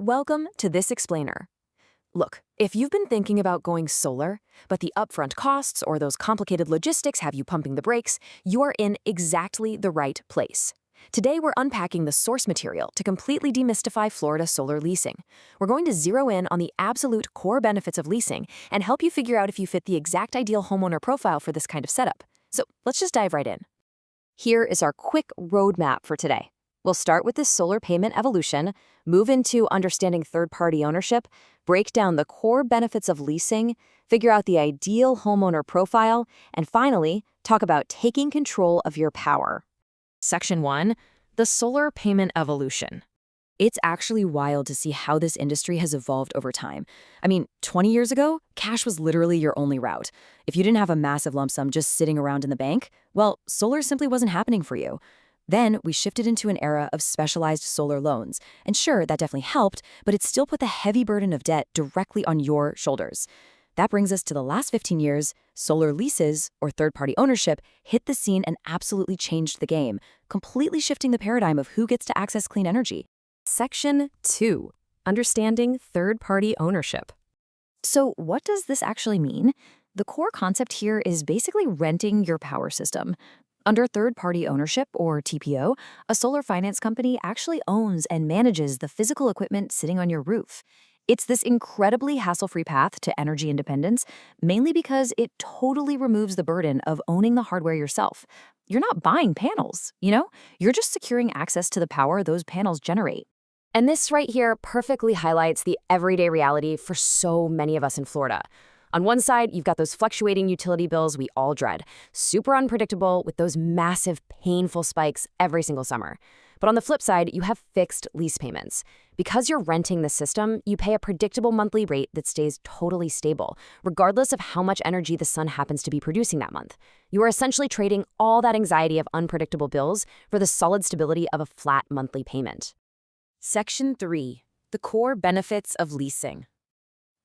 Welcome to this explainer. Look, if you've been thinking about going solar, but the upfront costs or those complicated logistics have you pumping the brakes, you're in exactly the right place. Today, we're unpacking the source material to completely demystify Florida solar leasing. We're going to zero in on the absolute core benefits of leasing and help you figure out if you fit the exact ideal homeowner profile for this kind of setup. So let's just dive right in. Here is our quick roadmap for today. We'll start with this solar payment evolution, move into understanding third-party ownership, break down the core benefits of leasing, figure out the ideal homeowner profile, and finally, talk about taking control of your power. Section 1, the solar payment evolution. It's actually wild to see how this industry has evolved over time. 20 years ago, cash was literally your only route. If you didn't have a massive lump sum just sitting around in the bank, well, solar simply wasn't happening for you. Then we shifted into an era of specialized solar loans. And sure, that definitely helped, but it still put the heavy burden of debt directly on your shoulders. That brings us to the last 15 years. Solar leases, or third-party ownership, hit the scene and absolutely changed the game, completely shifting the paradigm of who gets to access clean energy. Section 2, understanding third-party ownership. So what does this actually mean? The core concept here is basically renting your power system. Under third-party ownership, or TPO, a solar finance company actually owns and manages the physical equipment sitting on your roof. It's this incredibly hassle-free path to energy independence, mainly because it totally removes the burden of owning the hardware yourself. You're not buying panels, You're just securing access to the power those panels generate. And this right here perfectly highlights the everyday reality for so many of us in Florida. On one side, you've got those fluctuating utility bills we all dread, super unpredictable with those massive, painful spikes every single summer. But on the flip side, you have fixed lease payments. Because you're renting the system, you pay a predictable monthly rate that stays totally stable, regardless of how much energy the sun happens to be producing that month. You are essentially trading all that anxiety of unpredictable bills for the solid stability of a flat monthly payment. Section 3, the core benefits of leasing.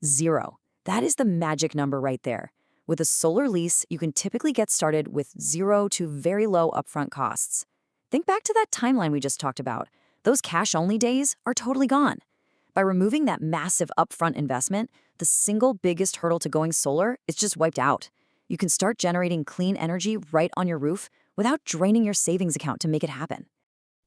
0. That is the magic number right there. With a solar lease, you can typically get started with 0 to very low upfront costs. Think back to that timeline we just talked about. Those cash-only days are totally gone. By removing that massive upfront investment, the single biggest hurdle to going solar is just wiped out. You can start generating clean energy right on your roof without draining your savings account to make it happen.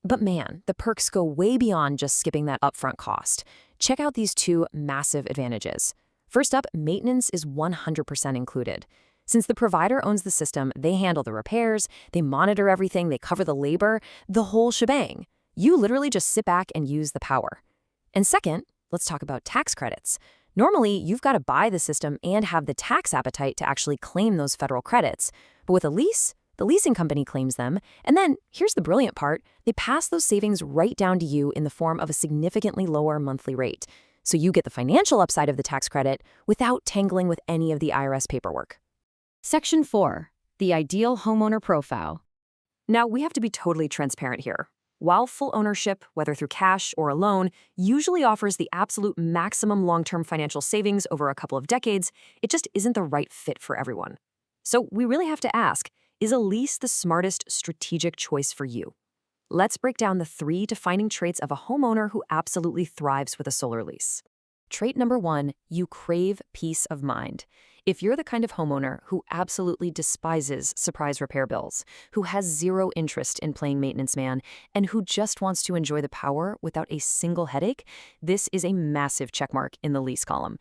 But man, the perks go way beyond just skipping that upfront cost. Check out these two massive advantages. First up, maintenance is 100% included. Since the provider owns the system, they handle the repairs, they monitor everything, they cover the labor, the whole shebang. You literally just sit back and use the power. And second, let's talk about tax credits. Normally, you've got to buy the system and have the tax appetite to actually claim those federal credits. But with a lease, the leasing company claims them, and then, here's the brilliant part, they pass those savings right down to you in the form of a significantly lower monthly rate. So you get the financial upside of the tax credit without tangling with any of the IRS paperwork. Section 4, the ideal homeowner profile. Now, we have to be totally transparent here. While full ownership, whether through cash or a loan, usually offers the absolute maximum long-term financial savings over a couple of decades, it just isn't the right fit for everyone. So we really have to ask, is a lease the smartest strategic choice for you? Let's break down the 3 defining traits of a homeowner who absolutely thrives with a solar lease. Trait number 1, you crave peace of mind. If you're the kind of homeowner who absolutely despises surprise repair bills, who has zero interest in playing maintenance man, and who just wants to enjoy the power without a single headache, this is a massive checkmark in the lease column.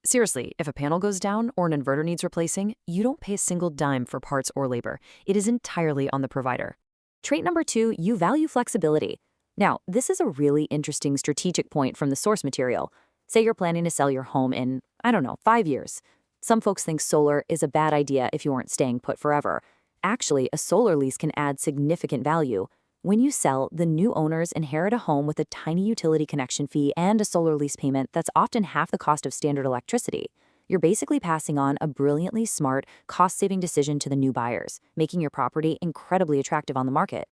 Seriously, if a panel goes down or an inverter needs replacing, you don't pay a single dime for parts or labor. It is entirely on the provider. Trait number 2, you value flexibility. Now, this is a really interesting strategic point from the source material. Say you're planning to sell your home in, 5 years. Some folks think solar is a bad idea if you aren't staying put forever. Actually, a solar lease can add significant value. When you sell, the new owners inherit a home with a tiny utility connection fee and a solar lease payment that's often half the cost of standard electricity. You're basically passing on a brilliantly smart, cost-saving decision to the new buyers, making your property incredibly attractive on the market.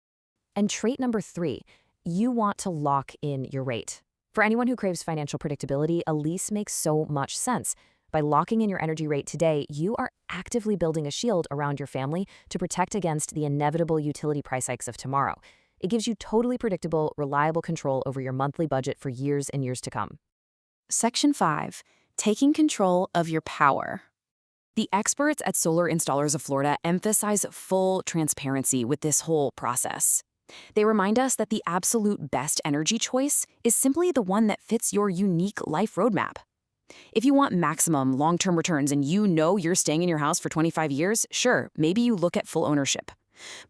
And trait number 3, you want to lock in your rate. For anyone who craves financial predictability, a lease makes so much sense. By locking in your energy rate today, you are actively building a shield around your family to protect against the inevitable utility price hikes of tomorrow. It gives you totally predictable, reliable control over your monthly budget for years and years to come. Section 5. Taking control of your power. The experts at Solar Installers of Florida emphasize full transparency with this whole process. They remind us that the absolute best energy choice is simply the one that fits your unique life roadmap. If you want maximum long-term returns and you know you're staying in your house for 25 years, sure, maybe you look at full ownership.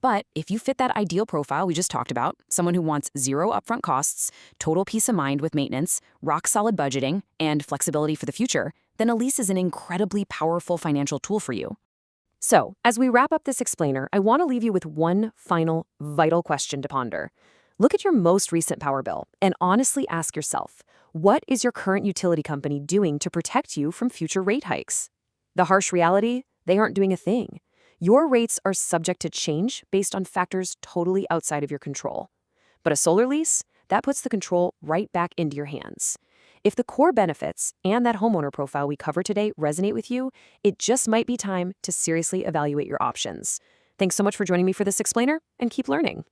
But if you fit that ideal profile we just talked about, someone who wants zero upfront costs, total peace of mind with maintenance, rock-solid budgeting, and flexibility for the future, then a lease is an incredibly powerful financial tool for you. So, as we wrap up this explainer, I want to leave you with one final, vital question to ponder. Look at your most recent power bill and honestly ask yourself, what is your current utility company doing to protect you from future rate hikes? The harsh reality? They aren't doing a thing. Your rates are subject to change based on factors totally outside of your control. But a solar lease, that puts the control right back into your hands. If the core benefits and that homeowner profile we covered today resonate with you, it just might be time to seriously evaluate your options. Thanks so much for joining me for this explainer, and keep learning.